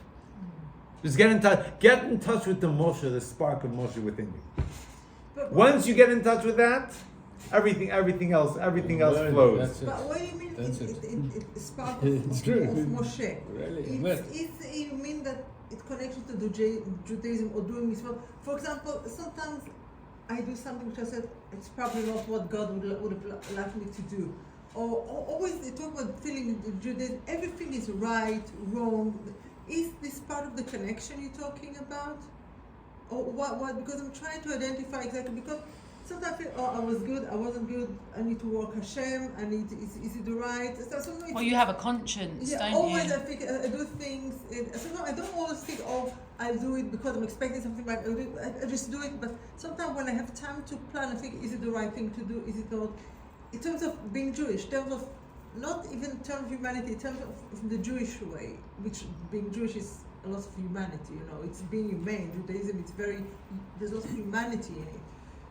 Just get in touch with the Moshe, the spark of Moshe within you. But Once you get in touch with that, everything else flows. That's it. But what do you mean That's it spark It's of true. Moshe? Really, You mean that it connects to Judaism or doing mitzvot? For example, sometimes I do something which I said it's probably not what God would have liked me to do. Or always they talk about feeling Judaism, everything is right, wrong. Is this part of the connection you're talking about? Or what? Because I'm trying to identify exactly, because sometimes I feel, I was good, I wasn't good, I need to work Hashem, is it the right? Well, you have a conscience, don't always you? I think I do things, sometimes I don't always think, I'll do it because I'm expecting something back, I just do it, but sometimes when I have time to plan, I think, is it the right thing to do, is it not? In terms of being Jewish, in terms of, not even in terms of humanity, in terms of the Jewish way, which being Jewish is a lot of humanity, it's being humane. Judaism, there's lots of humanity in it.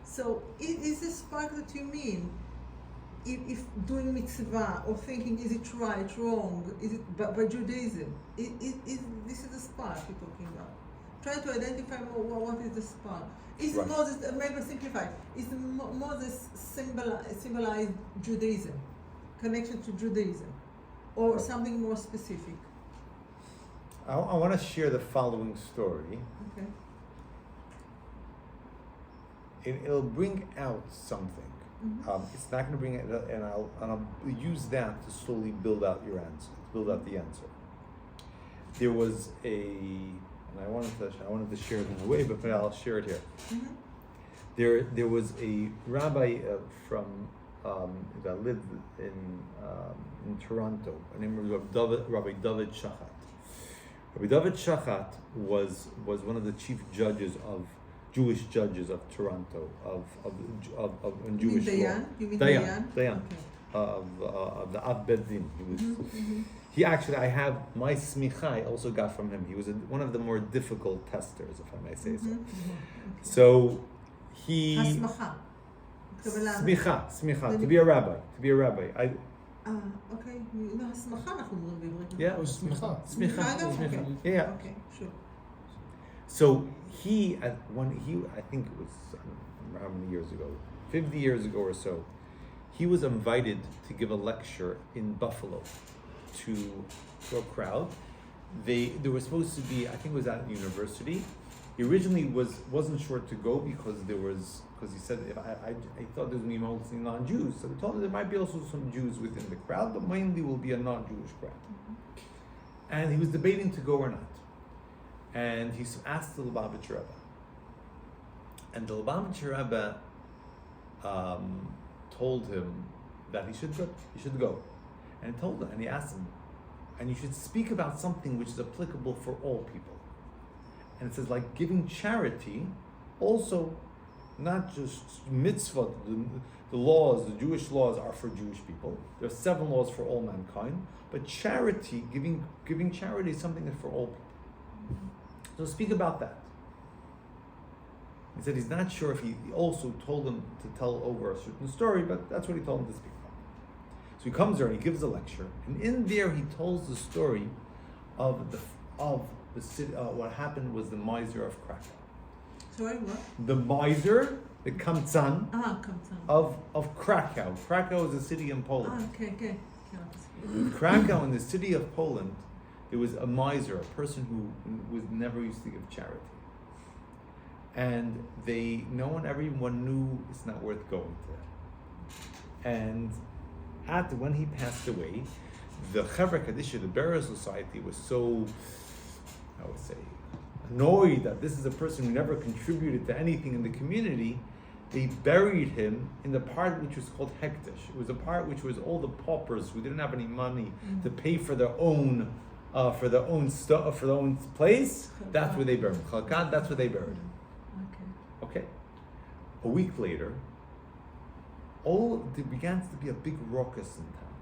So is this spark that you mean, if doing mitzvah or thinking, is it right, wrong, is it by Judaism, this is the spark you're talking about? Try to identify more what is the spark. Is Right. Moses, maybe simplify, is Moses symbolized Judaism, connection to Judaism, or Right. something more specific? I want to share the following story. Okay. It'll bring out something. Mhm. It's not going to bring it, and I'll use that to slowly build out your answer. Build out the answer. There was and I wanted to share it in a way, but I'll share it here. Mhm. There was a rabbi that lived in Toronto. Her name was Rabbi David Shachat. Rabbi David Shachat was one of the chief judges of Jewish judges of Toronto in Jewish law. You mean Dayan. Okay. Of the Av Bet Din. Mhm. He actually, I have my smicha I also got from him. He was one of the more difficult testers, if I may say so. Mhm. So he הסמכה. smicha to be a rabbi. אוקיי. הסמכה אנחנו אומרים בעברית. Yeah. או סמיכה. Smicha. גם? Smicha. אוקיי. Yeah. אוקיי, sure. So I think it was, I don't remember how many years ago, 50 years ago or so, he was invited to give a lecture in Buffalo to a crowd. They were supposed to be, I think it was at university. He originally wasn't sure to go because he said, I thought there was going to be mostly non-Jews. So we told him there might be also some Jews within the crowd, but mainly will be a non-Jewish crowd. And he was debating to go or not. And he asked the Lubavitcher Rebbe. And the Lubavitcher Rebbe told him that he should go. And he asked him, and you should speak about something which is applicable for all people. And it says, like giving charity, also not just mitzvah, the laws, the Jewish laws are for Jewish people. There are 7 laws for all mankind, but charity, giving charity is something that's for all people. So speak about that. He said he's not sure if he also told him to tell over a certain story, but that's what he told him to speak about. So he comes there and he gives a lecture, and in there he tells the story of the city. What happened was the miser of Krakow. Sorry, what? The miser, the kamtzan קמצן. of Krakow. Krakow is a city in Poland. כן, כן. In Krakow, in the city of Poland, there was a miser, a person who was never used to give charity. And everyone knew it's not worth going there. And when he passed away, the Chevra Kadisha, the Burial Society, was so, I would say, annoyed that this is a person who never contributed to anything in the community. They buried him in the part which was called Hektish. It was a part which was all the paupers who didn't have any money to pay for their own stuff, for their own place. That's where they buried him. Chalkad, that's where they buried him. Okay. A week later, there began to be a big ruckus in town.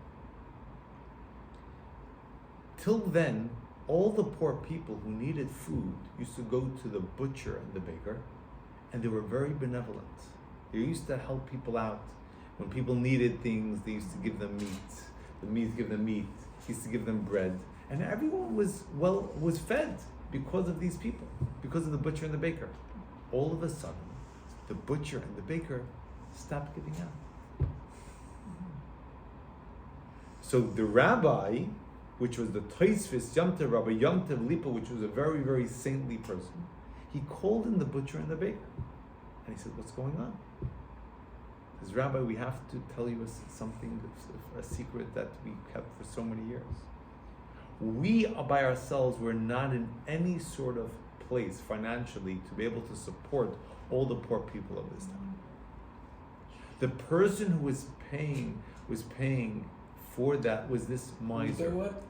Till then, all the poor people who needed food used to go to the butcher and the baker, and they were very benevolent. They used to help people out. When people needed things, they used to give them meat. The meat give them meat. He used to give them bread. And everyone was fed because of these people, because of the butcher and the baker. All of a sudden, the butcher and the baker stopped giving out. So the rabbi, which was the Tosfos Yomtev, Rabbi Yomtev Lipa, which was a very, very saintly person, he called in the butcher and the baker. And he said, what's going on? He says, Rabbi, we have to tell you something, a secret that we kept for so many years. We by ourselves were not in any sort of place financially to be able to support all the poor people of this town. The person who was paying for that was this miser. What?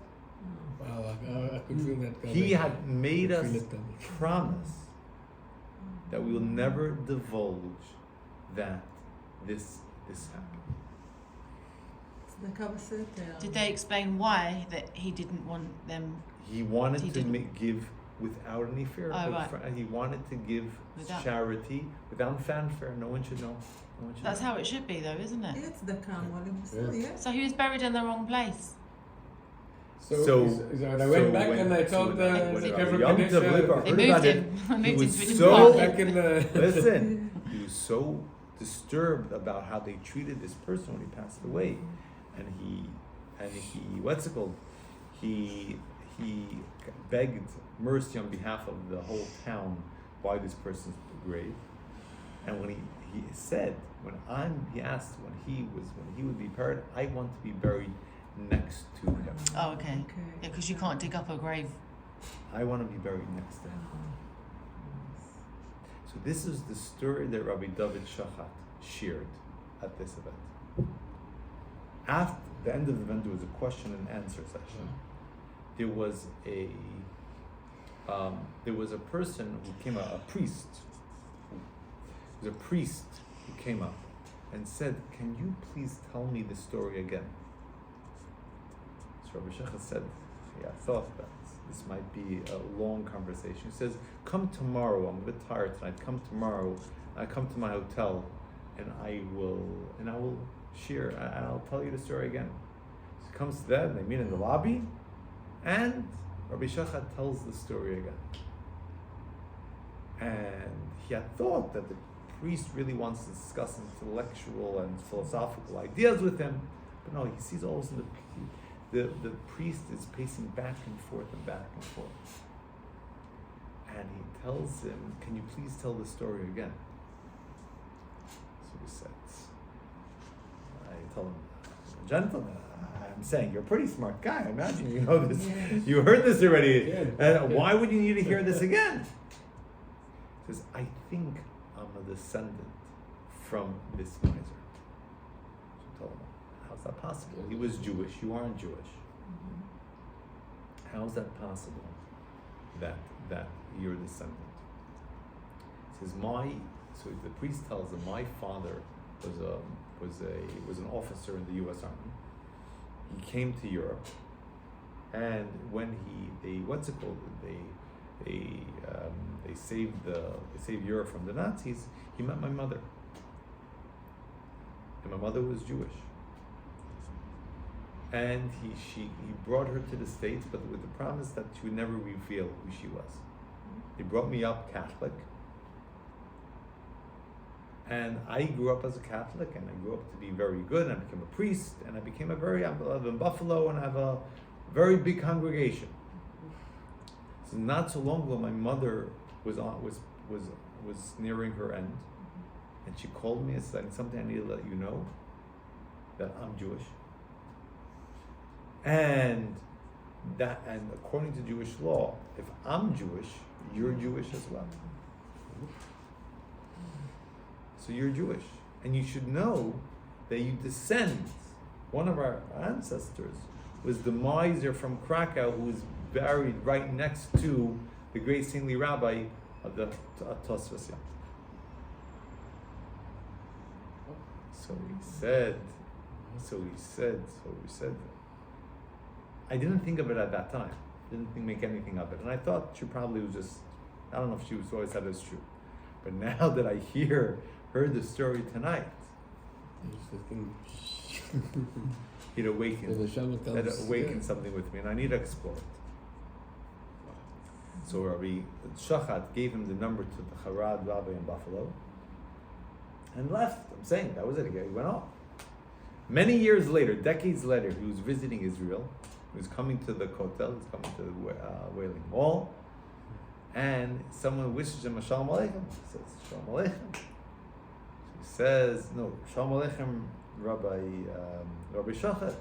Wow, I could feel that. He had made us promise that we will never divulge that this happened. Did they explain why that he didn't want them? He wanted to give without any fear. Oh, right. He wanted to give charity without fanfare. No one should know. That's how it should be, though, isn't it? It's the calm. Yeah. So he was buried in the wrong place. So I went back and I told the They moved him. Moved him to a different so back in the listen. He was so disturbed about how they treated this person when he passed away, and he what's it called? He begged mercy on behalf of the whole town by this person's grave, and when he said he asked when he would be buried, I want to be buried next to him. Oh, okay. Yeah, because you can't dig up a grave. I want to be buried next to him. So this is the story that Rabbi David Shachat shared at this event. After the end of the event, there was a question and answer session. There was a person who came out, a priest. There was a priest who came up and said, "Can you please tell me the story again?" So Rabbi Shachat said, "Yeah, I thought that this might be a long conversation." He says, "Come tomorrow. I'm a bit tired tonight. Come tomorrow. I come to my hotel, and I will share. And I'll tell you the story again." So he comes to them. And they meet in the lobby, and Rabbi Shachat tells the story again. And he had thought that the priest really wants to discuss intellectual and philosophical ideas with him, but no, he sees all of a sudden the priest is pacing back and forth and back and forth. And he tells him, "Can you please tell the story again?" So he says, I tell him, "Gentlemen, I'm saying you're a pretty smart guy. I imagine you know this. Yeah. You heard this already. Why would you need to hear this again?" He says, "I think I'm a descendant from this miser." So I told him, "How's that possible? He was Jewish. You aren't Jewish. How is that possible that you're a descendant?" He says, so the priest tells him, "My father was an officer in the U.S. Army. He came to Europe, and when they saved Europe from the Nazis, he met my mother, and my mother was Jewish. And he brought her to the States, but with the promise that she would never reveal who she was. He brought me up Catholic, and I grew up as a Catholic, and I grew up to be very good, and I became a priest, and I live in Buffalo, and I have a very big congregation." So not so long ago, my mother was nearing her end, and she called me and said, "Something I need to let you know, that I'm Jewish. And according to Jewish law, if I'm Jewish, you're Jewish as well. So you're Jewish, and you should know that you descend. One of our ancestors was the miser from Krakow who was buried right next to the great saintly rabbi of the Tessva." So we said, I didn't think of it at that time. Didn't make anything of it. And I thought she probably was just, I don't know if she always said it's true. But now that I heard the story tonight, It's the thing. He'd awaken. When the shaman comes, That awakened something with me, and I need to explore it. So Rabbi Shachat gave him the number to the Harad Rabbi in Buffalo, and left. I'm saying that was it. He went off. Many years later, decades later, he was visiting Israel. He was coming to the Kotel. He was coming to the Wailing Wall, and someone wishes him a Shalom Aleichem. He says Shalom Aleichem. He says, no, Shalom Aleichem, Rabbi Shachat.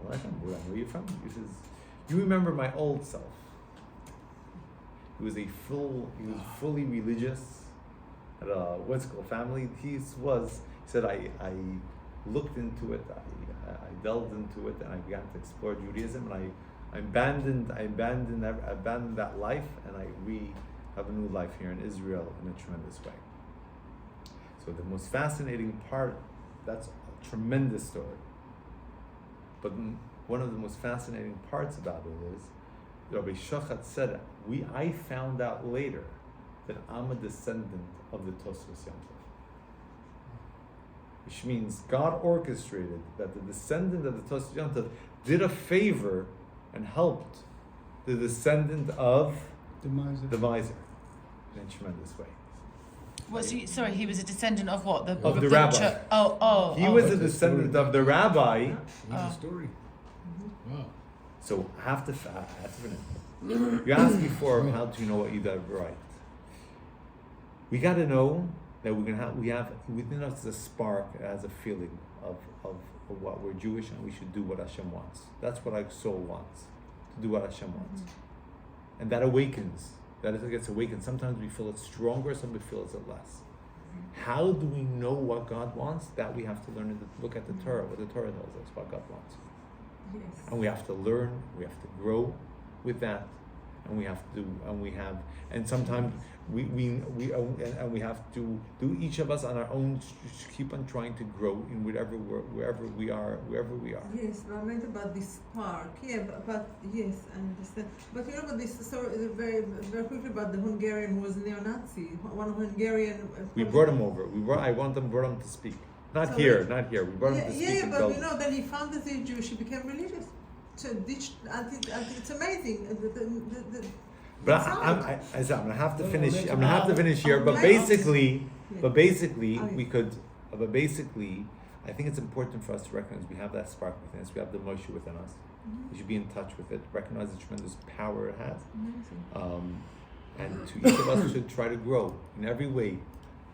Where are you from? He says, you remember my old self. He was fully religious, had a family. He said, I looked into it, I delved into it, and I began to explore Judaism, and I abandoned that life, and I have a new life here in Israel in a tremendous way. So the most fascinating part, that's a tremendous story. But one of the most fascinating parts about it is, Rabbi Shachat said, I found out later that I'm a descendant of the Tocva Yontif. Which means God orchestrated that the descendant of the Tocva Yontif did a favor and helped the descendant of the miser in a tremendous way. He was a descendant of what? Of the rabbi. He was a That's descendant story. of the rabbi. That's a story. Wow. So I have to finish. You asked before, how do you know what you did right? We got to know that we have within us a spark as a feeling of what we're Jewish and we should do what Hashem wants. That's what our soul wants, to do what Hashem wants. And that awakens. That it gets awakened. Sometimes we feel it stronger, sometimes we feel it less. How do we know what God wants? That we have to learn to look at the Torah, what the Torah tells us what God wants. Yes. And we have to learn, we have to grow with that, and sometimes we have to do, each of us on our own, keep on trying to grow in wherever we are. Yes, I meant about this spark. Yeah, but yes, I understand. But you know about this story, very, very quickly about the Hungarian who was a neo-Nazi. One Hungarian. We brought him over. Brought him to speak. Not here. We brought him to speak. Yeah, but you know, then he found that he's Jewish. He became religious. So it's amazing. But I'm gonna have to finish. I'm gonna have to finish here. But basically, I think it's important for us to recognize we have that spark within us. We have the Moshe within us. We should be in touch with it. Recognize the tremendous power it has. And to each of us should try to grow in every way.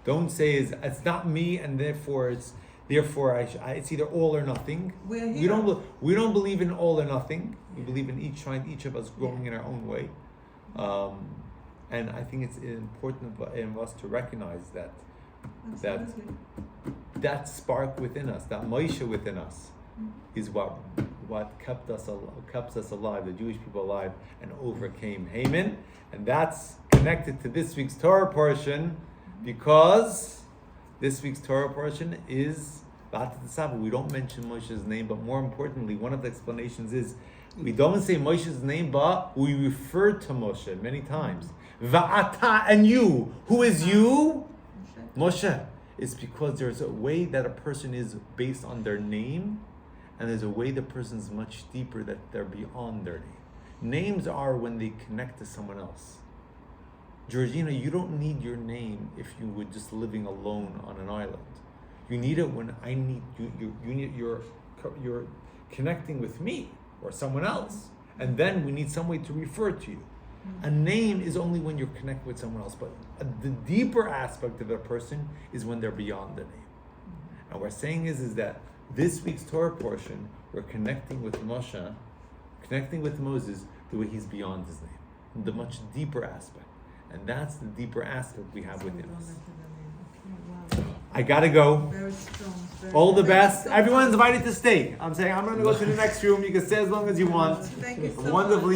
Don't say it's not me, and therefore it's either all or nothing. We don't believe in all or nothing. We believe in each of us growing in our own way. And I think it's important in us to recognize that spark within us, that Moshe within us, is what kept us alive, the Jewish people alive, and overcame Haman. And that's connected to this week's Torah portion, because this week's Torah portion is Tezva. We don't mention Moshe's name, but more importantly, one of the explanations is we don't say Moshe's name, but we refer to Moshe many times. Va'ata, and you. Who is you? Moshe. It's because there's a way that a person is based on their name, and there's a way the person's much deeper, that they're beyond their name. Names are when they connect to someone else. Georgina, you don't need your name if you were just living alone on an island. You need it when I need you. You need you're connecting with me or someone else, and then we need some way to refer to you. A name is only when you're connected with someone else, but the deeper aspect of a person is when they're beyond the name. And what we're saying is that this week's Torah portion, we're connecting with Moshe, connecting with Moses the way he's beyond his name, the much deeper aspect. And that's the deeper aspect we have within us. I gotta go. Very strong. All the best. Everyone's invited to stay. I'm saying I'm gonna go to the next room. You can stay as long as you want. Thank you so much. Wonderfully.